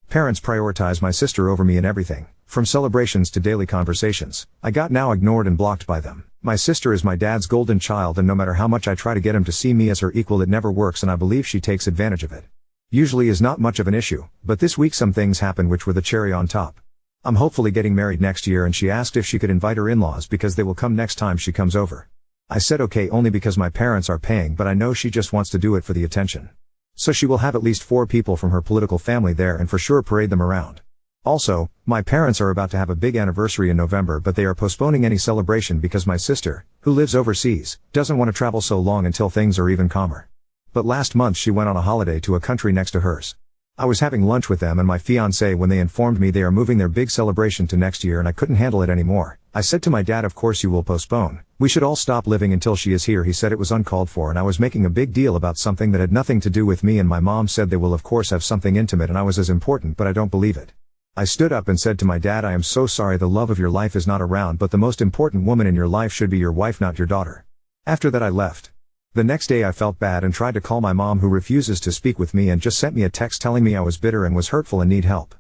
Parents prioritize my sister over me in everything, from celebrations to daily conversations. I got now ignored and blocked by them. My sister is my dad's golden child, and no matter how much I try to get him to see me as her equal, it never works, and I believe she takes advantage of it. Usually is not much of an issue, but this week some things happened which were the cherry on top. I'm hopefully getting married next year, and she asked if she could invite her in-laws because they will come next time she comes over. I said okay only because my parents are paying, but I know she just wants to do it for the attention. So she will have at least 4 people from her political family there and for sure parade them around. Also, my parents are about to have a big anniversary in November, but they are postponing any celebration because my sister, who lives overseas, doesn't want to travel so long until things are even calmer. But last month she went on a holiday to a country next to hers. I was having lunch with them and my fiancé when they informed me they are moving their big celebration to next year, and I couldn't handle it anymore. I said to my dad, of course you will postpone. We should all stop living until she is here. He said it was uncalled for and I was making a big deal about something that had nothing to do with me, and my mom said they will of course have something intimate and I was as important, but I don't believe it. I stood up and said to my dad, I am so sorry, the love of your life is not around, but the most important woman in your life should be your wife, not your daughter. After that I left. The next day I felt bad and tried to call my mom, who refuses to speak with me and just sent me a text telling me I was bitter and was hurtful and need help.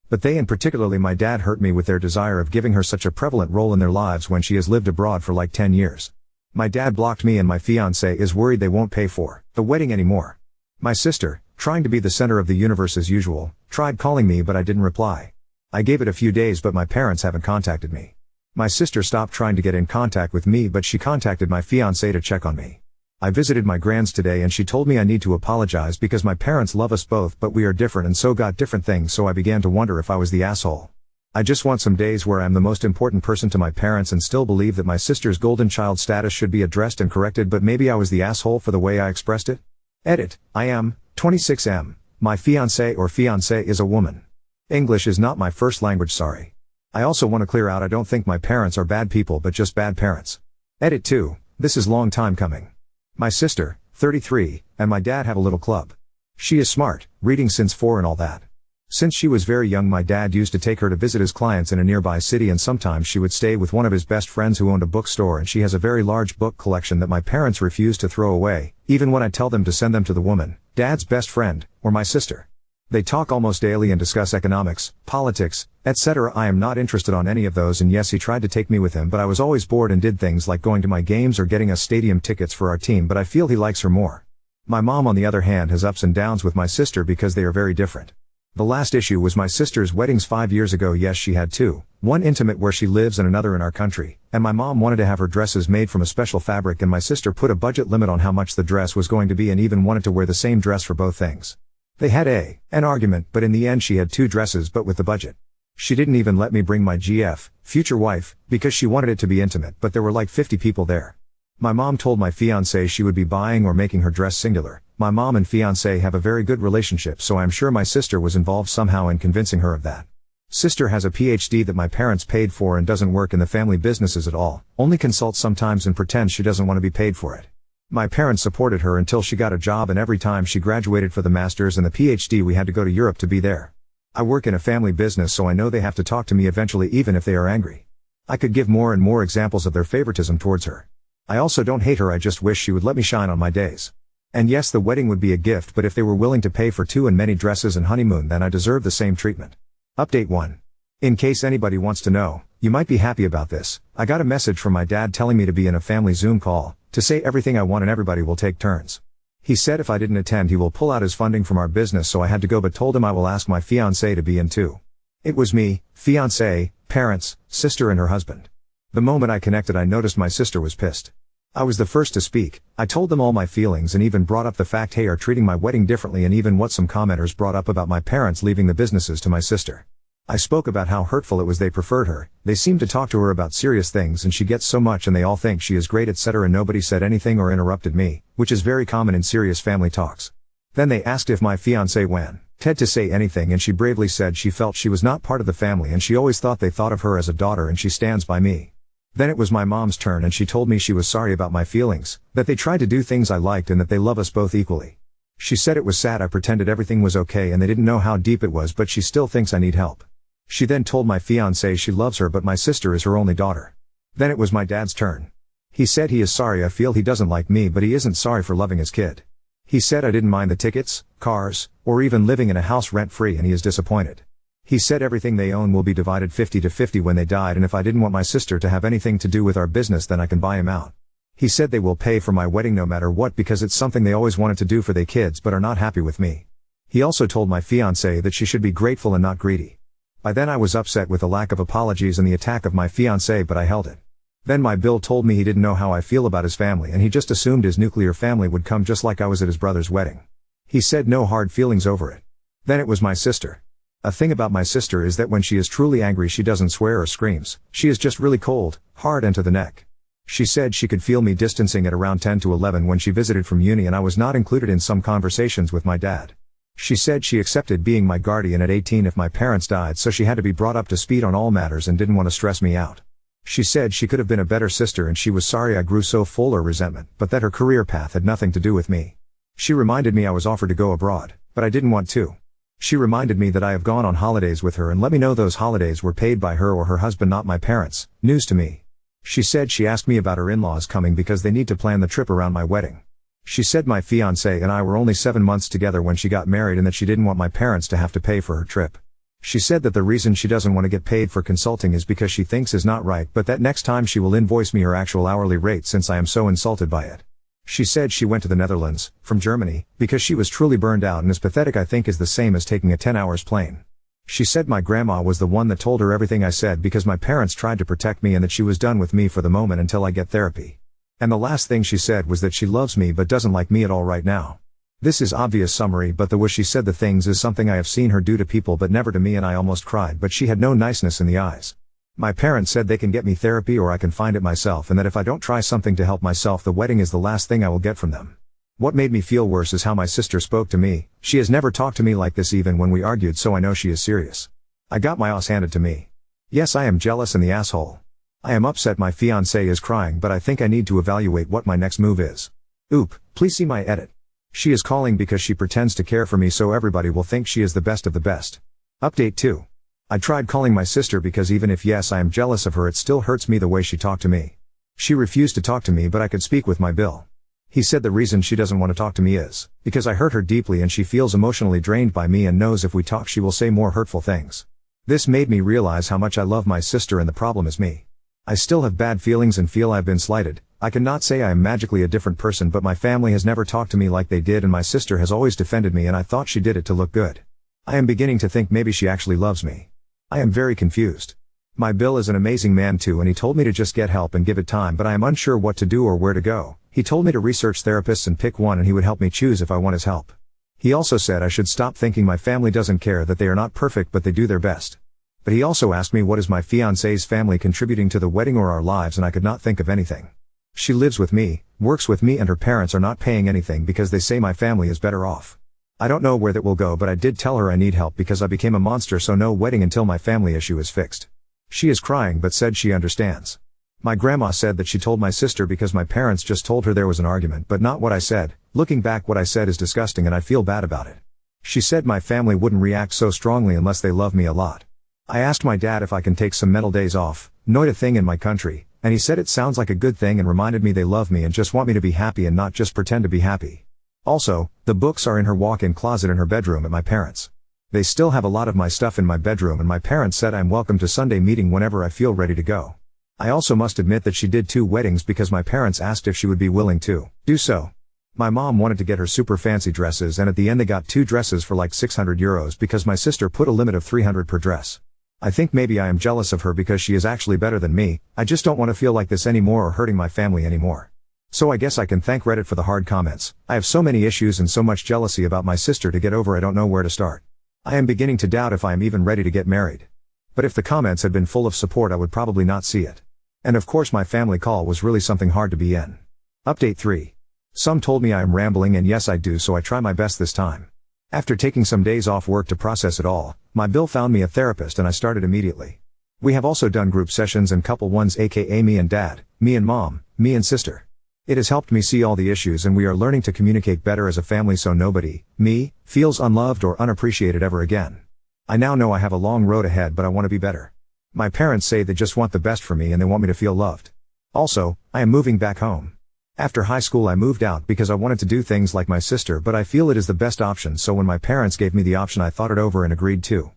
But they, and particularly my dad, hurt me with their desire of giving her such a prevalent role in their lives when she has lived abroad for like 10 years. My dad blocked me and my fiancé is worried they won't pay for the wedding anymore. My sister, trying to be the center of the universe as usual, tried calling me but I didn't reply. I gave it a few days but my parents haven't contacted me. My sister stopped trying to get in contact with me, but she contacted my fiancé to check on me. I visited my grand's today and she told me I need to apologize because my parents love us both but we are different and so got different things, so I began to wonder if I was the asshole. I just want some days where I am the most important person to my parents and still believe that my sister's golden child status should be addressed and corrected, but maybe I was the asshole for the way I expressed it. Edit. I am 26M. My fiancé or fiancée is a woman. English is not my first language, sorry. I also want to clear out, I don't think my parents are bad people but just bad parents. Edit 2. This is long time coming. My sister, 33, and my dad have a little club. She is smart, reading since 4 and all that. Since she was very young my dad used to take her to visit his clients in a nearby city, and sometimes she would stay with one of his best friends who owned a bookstore, and she has a very large book collection that my parents refuse to throw away, even when I tell them to send them to the woman, dad's best friend, or my sister. They talk almost daily and discuss economics, politics, etc. I am not interested on any of those, and yes, he tried to take me with him but I was always bored and did things like going to my games or getting us stadium tickets for our team, but I feel he likes her more. My mom on the other hand has ups and downs with my sister because they are very different. The last issue was my sister's weddings 5 years ago. Yes, she had 2, one intimate where she lives and another in our country, and my mom wanted to have her dresses made from a special fabric, and my sister put a budget limit on how much the dress was going to be and even wanted to wear the same dress for both things. They had an argument, but in the end she had 2 dresses but with the budget. She didn't even let me bring my GF, future wife, because she wanted it to be intimate, but there were like 50 people there. My mom told my fiancé she would be buying or making her dress singular. My mom and fiancé have a very good relationship, so I'm sure my sister was involved somehow in convincing her of that. Sister has a PhD that my parents paid for and doesn't work in the family businesses at all, only consults sometimes and pretends she doesn't want to be paid for it. My parents supported her until she got a job, and every time she graduated for the master's and the PhD we had to go to Europe to be there. I work in a family business, so I know they have to talk to me eventually even if they are angry. I could give more and more examples of their favoritism towards her. I also don't hate her, I just wish she would let me shine on my days. And yes, the wedding would be a gift, but if they were willing to pay for 2 and many dresses and honeymoon, then I deserve the same treatment. Update 1. In case anybody wants to know, you might be happy about this, I got a message from my dad telling me to be in a family Zoom call, to say everything I want and everybody will take turns. He said if I didn't attend he will pull out his funding from our business, so I had to go, but told him I will ask my fiancé to be in too. It was me, fiancé, parents, sister and her husband. The moment I connected I noticed my sister was pissed. I was the first to speak. I told them all my feelings and even brought up the fact they are treating my wedding differently, and even what some commenters brought up about my parents leaving the businesses to my sister. I spoke about how hurtful it was they preferred her, they seem to talk to her about serious things and she gets so much and they all think she is great, etc. Nobody said anything or interrupted me, which is very common in serious family talks. Then they asked if my fiancé wanted to say anything, and she bravely said she felt she was not part of the family and she always thought they thought of her as a daughter and she stands by me. Then it was my mom's turn and she told me she was sorry about my feelings, that they tried to do things I liked and that they love us both equally. She said it was sad I pretended everything was okay and they didn't know how deep it was, but she still thinks I need help. She then told my fiancé she loves her but my sister is her only daughter. Then it was my dad's turn. He said he is sorry, I feel he doesn't like me but he isn't sorry for loving his kid. He said I didn't mind the tickets, cars, or even living in a house rent-free, and he is disappointed. He said everything they own will be divided 50-50 when they died, and if I didn't want my sister to have anything to do with our business then I can buy him out. He said they will pay for my wedding no matter what because it's something they always wanted to do for their kids but are not happy with me. He also told my fiancée that she should be grateful and not greedy. By then I was upset with the lack of apologies and the attack of my fiancée, but I held it. Then my Bill told me he didn't know how I feel about his family and he just assumed his nuclear family would come just like I was at his brother's wedding. He said no hard feelings over it. Then it was my sister. A thing about my sister is that when she is truly angry she doesn't swear or screams, she is just really cold, hard and to the neck. She said she could feel me distancing at around 10 to 11 when she visited from uni and I was not included in some conversations with my dad. She said she accepted being my guardian at 18 if my parents died, so she had to be brought up to speed on all matters and didn't want to stress me out. She said she could have been a better sister and she was sorry I grew so full of resentment, but that her career path had nothing to do with me. She reminded me I was offered to go abroad, but I didn't want to. She reminded me that I have gone on holidays with her and let me know those holidays were paid by her or her husband, not my parents. News to me. She said she asked me about her in-laws coming because they need to plan the trip around my wedding. She said my fiancé and I were only 7 months together when she got married and that she didn't want my parents to have to pay for her trip. She said that the reason she doesn't want to get paid for consulting is because she thinks is not right, but that next time she will invoice me her actual hourly rate since I am so insulted by it. She said she went to the Netherlands, from Germany, because she was truly burned out and as pathetic I think is the same as taking a 10 hours plane. She said my grandma was the one that told her everything I said because my parents tried to protect me and that she was done with me for the moment until I get therapy. And the last thing she said was that she loves me but doesn't like me at all right now. This is obvious summary, but the way she said the things is something I have seen her do to people but never to me, and I almost cried, but she had no niceness in the eyes. My parents said they can get me therapy or I can find it myself, and that if I don't try something to help myself the wedding is the last thing I will get from them. What made me feel worse is how my sister spoke to me. She has never talked to me like this even when we argued, so I know she is serious. I got my ass handed to me. Yes, I am jealous and the asshole. I am upset my fiancé is crying, but I think I need to evaluate what my next move is. Oop, please see my edit. She is calling because she pretends to care for me so everybody will think she is the best of the best. Update 2. I tried calling my sister because even if yes I am jealous of her, it still hurts me the way she talked to me. She refused to talk to me, but I could speak with my Bill. He said the reason she doesn't want to talk to me is because I hurt her deeply and she feels emotionally drained by me and knows if we talk she will say more hurtful things. This made me realize how much I love my sister and the problem is me. I still have bad feelings and feel I've been slighted. I cannot say I am magically a different person, but my family has never talked to me like they did and my sister has always defended me and I thought she did it to look good. I am beginning to think maybe she actually loves me. I am very confused. My Bill is an amazing man too and he told me to just get help and give it time, but I am unsure what to do or where to go. He told me to research therapists and pick one and he would help me choose if I want his help. He also said I should stop thinking my family doesn't care, that they are not perfect but they do their best. But he also asked me what is my fiancé's family contributing to the wedding or our lives, and I could not think of anything. She lives with me, works with me, and her parents are not paying anything because they say my family is better off. I don't know where that will go, but I did tell her I need help because I became a monster, so no wedding until my family issue is fixed. She is crying but said she understands. My grandma said that she told my sister because my parents just told her there was an argument, but not what I said. Looking back, what I said is disgusting and I feel bad about it. She said my family wouldn't react so strongly unless they love me a lot. I asked my dad if I can take some mental days off, not a thing in my country, and he said it sounds like a good thing and reminded me they love me and just want me to be happy and not just pretend to be happy. Also, the books are in her walk-in closet in her bedroom at my parents'. They still have a lot of my stuff in my bedroom and my parents said I'm welcome to Sunday meeting whenever I feel ready to go. I also must admit that she did 2 weddings because my parents asked if she would be willing to do so. My mom wanted to get her super fancy dresses and at the end they got 2 dresses for like €600 because my sister put a limit of $300 per dress. I think maybe I am jealous of her because she is actually better than me. I just don't want to feel like this anymore or hurting my family anymore. So I guess I can thank Reddit for the hard comments. I have so many issues and so much jealousy about my sister to get over, I don't know where to start. I am beginning to doubt if I am even ready to get married. But if the comments had been full of support I would probably not see it. And of course my family call was really something hard to be in. Update 3. Some told me I am rambling and yes I do, so I try my best this time. After taking some days off work to process it all, my Bill found me a therapist and I started immediately. We have also done group sessions and couple ones, aka me and dad, me and mom, me and sister. It has helped me see all the issues and we are learning to communicate better as a family so nobody, me, feels unloved or unappreciated ever again. I now know I have a long road ahead, but I want to be better. My parents say they just want the best for me and they want me to feel loved. Also, I am moving back home. After high school I moved out because I wanted to do things like my sister, but I feel it is the best option, so when my parents gave me the option I thought it over and agreed to.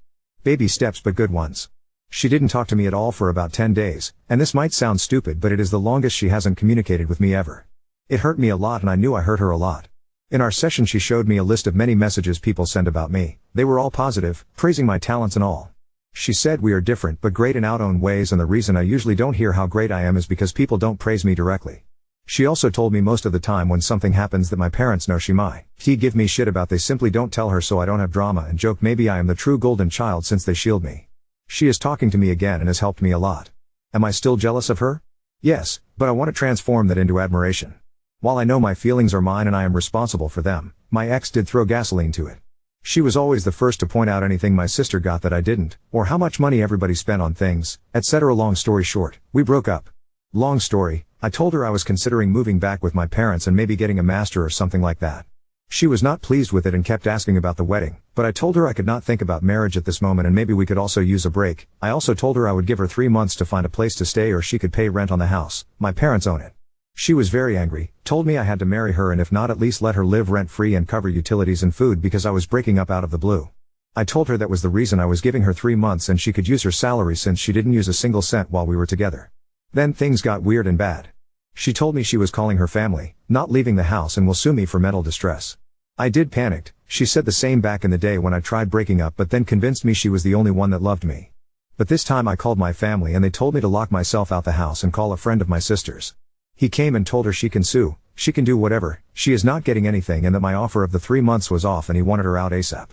Baby steps, but good ones. She didn't talk to me at all for about 10 days, and this might sound stupid, but it is the longest she hasn't communicated with me ever. It hurt me a lot and I knew I hurt her a lot. In our session she showed me a list of many messages people send about me. They were all positive, praising my talents and all. She said we are different but great in our own ways, and the reason I usually don't hear how great I am is because people don't praise me directly. She also told me most of the time when something happens that my parents know she might give me shit about, they simply don't tell her so I don't have drama, and joke maybe I am the true golden child since they shield me. She is talking to me again and has helped me a lot. Am I still jealous of her? Yes, but I want to transform that into admiration. While I know my feelings are mine and I am responsible for them, my ex did throw gasoline to it. She was always the first to point out anything my sister got that I didn't, or how much money everybody spent on things, etc. Long story short, we broke up. Long story, I told her I was considering moving back with my parents and maybe getting a master or something like that. She was not pleased with it and kept asking about the wedding, but I told her I could not think about marriage at this moment and maybe we could also use a break. I also told her I would give her 3 months to find a place to stay or she could pay rent on the house. My parents own it. She was very angry, told me I had to marry her and if not at least let her live rent-free and cover utilities and food because I was breaking up out of the blue. I told her that was the reason I was giving her 3 months and she could use her salary since she didn't use a single cent while we were together. Then things got weird and bad. She told me she was calling her family, not leaving the house, and will sue me for mental distress. I did panicked. She said the same back in the day when I tried breaking up, but then convinced me she was the only one that loved me. But this time I called my family and they told me to lock myself out the house and call a friend of my sister's. He came and told her she can sue, she can do whatever, she is not getting anything, and that my offer of the 3 months was off and he wanted her out ASAP.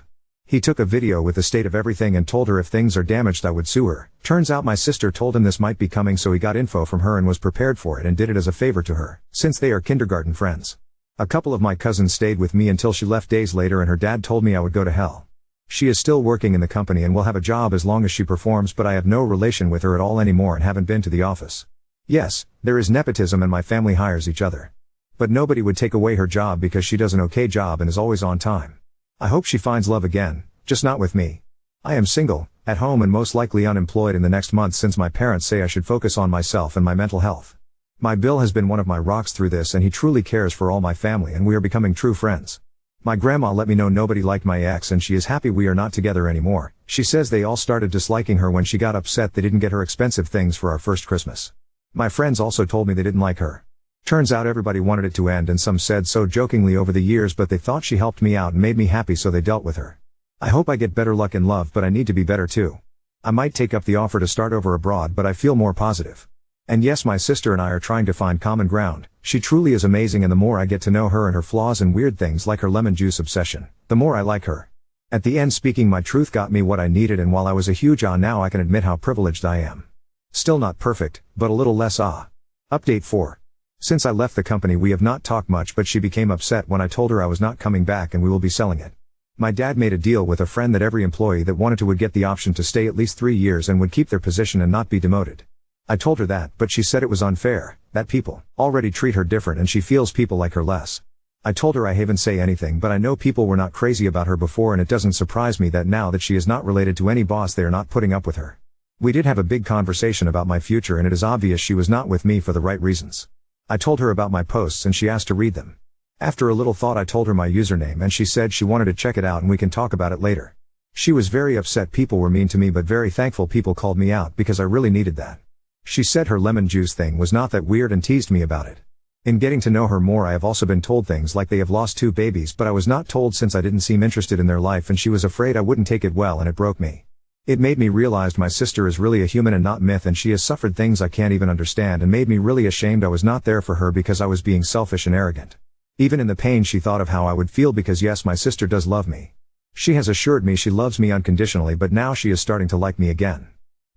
He took a video with the state of everything and told her if things are damaged I would sue her. Turns out my sister told him this might be coming, so he got info from her and was prepared for it and did it as a favor to her, since they are kindergarten friends. A couple of my cousins stayed with me until she left days later and her dad told me I would go to hell. She is still working in the company and will have a job as long as she performs, but I have no relation with her at all anymore and haven't been to the office. Yes, there is nepotism and my family hires each other. But nobody would take away her job because she does an okay job and is always on time. I hope she finds love again, just not with me. I am single, at home and most likely unemployed in the next month since my parents say I should focus on myself and my mental health. My Bill has been one of my rocks through this and he truly cares for all my family and we are becoming true friends. My grandma let me know nobody liked my ex and she is happy we are not together anymore. She says they all started disliking her when she got upset they didn't get her expensive things for our first Christmas. My friends also told me they didn't like her. Turns out everybody wanted it to end and some said so jokingly over the years, but they thought she helped me out and made me happy so they dealt with her. I hope I get better luck in love, but I need to be better too. I might take up the offer to start over abroad, but I feel more positive. And yes, my sister and I are trying to find common ground. She truly is amazing and the more I get to know her and her flaws and weird things like her lemon juice obsession, the more I like her. At the end, speaking my truth got me what I needed, and while I was a huge now I can admit how privileged I am. Still not perfect, but a little less Update 4. Since I left the company we have not talked much, but she became upset when I told her I was not coming back and we will be selling it. My dad made a deal with a friend that every employee that wanted to would get the option to stay at least 3 years and would keep their position and not be demoted. I told her that, but she said it was unfair, that people already treat her different and she feels people like her less. I told her I haven't say anything, but I know people were not crazy about her before and it doesn't surprise me that now that she is not related to any boss they are not putting up with her. We did have a big conversation about my future and it is obvious she was not with me for the right reasons. I told her about my posts and she asked to read them. After a little thought I told her my username and she said she wanted to check it out and we can talk about it later. She was very upset people were mean to me, but very thankful people called me out because I really needed that. She said her lemon juice thing was not that weird and teased me about it. In getting to know her more I have also been told things like they have lost 2 babies, but I was not told since I didn't seem interested in their life and she was afraid I wouldn't take it well and it broke me. It made me realize my sister is really a human and not myth and she has suffered things I can't even understand and made me really ashamed I was not there for her because I was being selfish and arrogant. Even in the pain she thought of how I would feel because yes, my sister does love me. She has assured me she loves me unconditionally, but now she is starting to like me again.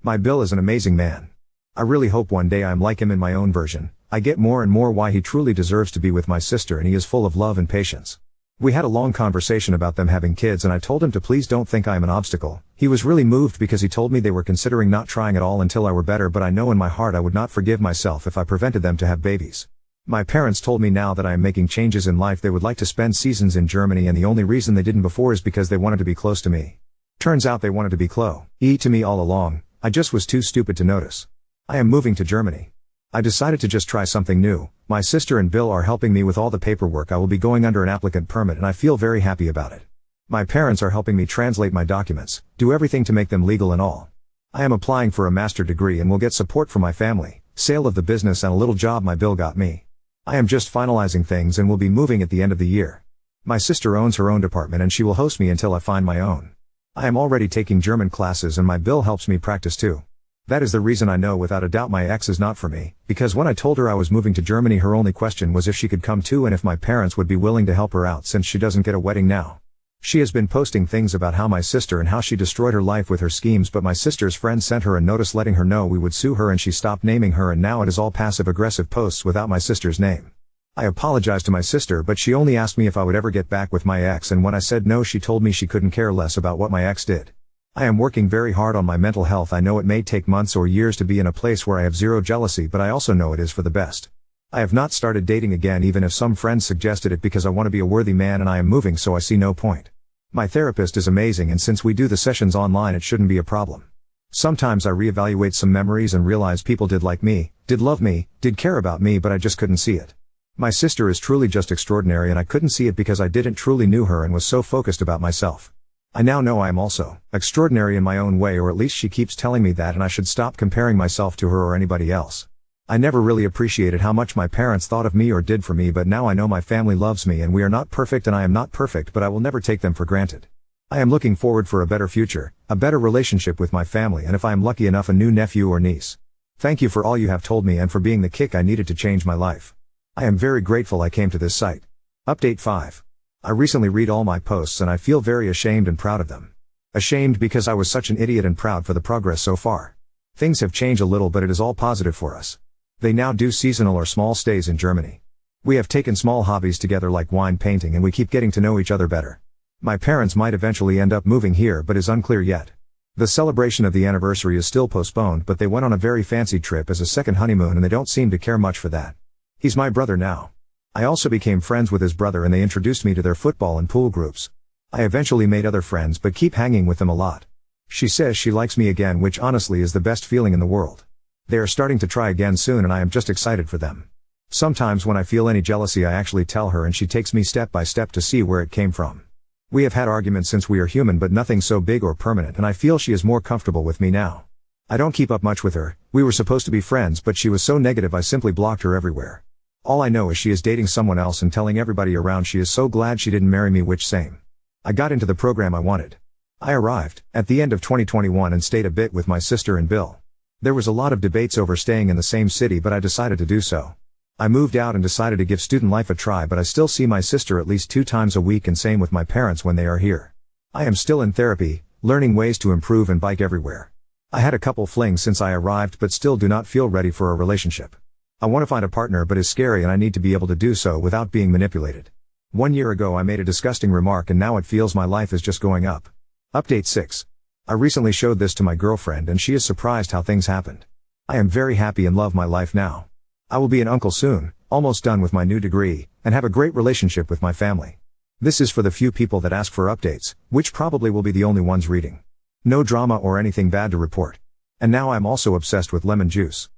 My Bill is an amazing man. I really hope one day I am like him in my own version. I get more and more why he truly deserves to be with my sister and he is full of love and patience. We had a long conversation about them having kids and I told him to please don't think I am an obstacle. He was really moved because he told me they were considering not trying at all until I were better, but I know in my heart I would not forgive myself if I prevented them to have babies. My parents told me now that I am making changes in life they would like to spend seasons in Germany and the only reason they didn't before is because they wanted to be close to me. Turns out they wanted to be close to me all along, I just was too stupid to notice. I am moving to Germany. I decided to just try something new, My sister and Bill are helping me with all the paperwork. I will be going under an applicant permit and I feel very happy about it. My parents are helping me translate my documents, do everything to make them legal and all. I am applying for a master's degree and will get support from my family, sale of the business and a little job my Bill got me. I am just finalizing things and will be moving at the end of the year. My sister owns her own department and she will host me until I find my own. I am already taking German classes and my Bill helps me practice too. That is the reason I know without a doubt my ex is not for me, because when I told her I was moving to Germany her only question was if she could come too and if my parents would be willing to help her out since she doesn't get a wedding now. She has been posting things about how my sister and how she destroyed her life with her schemes, but my sister's friend sent her a notice letting her know we would sue her and she stopped naming her and now it is all passive-aggressive posts without my sister's name. I apologized to my sister but she only asked me if I would ever get back with my ex and when I said no she told me she couldn't care less about what my ex did. I am working very hard on my mental health. I know it may take months or years to be in a place where I have zero jealousy, but I also know it is for the best. I have not started dating again even if some friends suggested it because I want to be a worthy man and I am moving so I see no point. My therapist is amazing and since we do the sessions online it shouldn't be a problem. Sometimes I reevaluate some memories and realize people did like me, did love me, did care about me but I just couldn't see it. My sister is truly just extraordinary and I couldn't see it because I didn't truly knew her and was so focused about myself. I now know I am also extraordinary in my own way, or at least she keeps telling me that, and I should stop comparing myself to her or anybody else. I never really appreciated how much my parents thought of me or did for me, but now I know my family loves me and we are not perfect and I am not perfect, but I will never take them for granted. I am looking forward for a better future, a better relationship with my family and if I am lucky enough a new nephew or niece. Thank you for all you have told me and for being the kick I needed to change my life. I am very grateful I came to this site. Update 5. I recently read all my posts and I feel very ashamed and proud of them. Ashamed because I was such an idiot and proud for the progress so far. Things have changed a little but it is all positive for us. They now do seasonal or small stays in Germany. We have taken small hobbies together like wine painting and we keep getting to know each other better. My parents might eventually end up moving here but is unclear yet. The celebration of the anniversary is still postponed but they went on a very fancy trip as a second honeymoon and they don't seem to care much for that. He's my brother now. I also became friends with his brother and they introduced me to their football and pool groups. I eventually made other friends but keep hanging with them a lot. She says she likes me again, which honestly is the best feeling in the world. They are starting to try again soon and I am just excited for them. Sometimes when I feel any jealousy I actually tell her and she takes me step by step to see where it came from. We have had arguments since we are human but nothing so big or permanent and I feel she is more comfortable with me now. I don't keep up much with her. We were supposed to be friends but she was so negative I simply blocked her everywhere. All I know is she is dating someone else and telling everybody around she is so glad she didn't marry me, which same. I got into the program I wanted. I arrived at the end of 2021 and stayed a bit with my sister and Bill. There was a lot of debates over staying in the same city but I decided to do so. I moved out and decided to give student life a try but I still see my sister at least 2 times a week and same with my parents when they are here. I am still in therapy, learning ways to improve and bike everywhere. I had a couple flings since I arrived but still do not feel ready for a relationship. I want to find a partner but is scary and I need to be able to do so without being manipulated. 1 year ago I made a disgusting remark and now it feels my life is just going up. Update 6. I recently showed this to my girlfriend and she is surprised how things happened. I am very happy and love my life now. I will be an uncle soon, almost done with my new degree, and have a great relationship with my family. This is for the few people that ask for updates, which probably will be the only ones reading. No drama or anything bad to report. And now I'm also obsessed with lemon juice.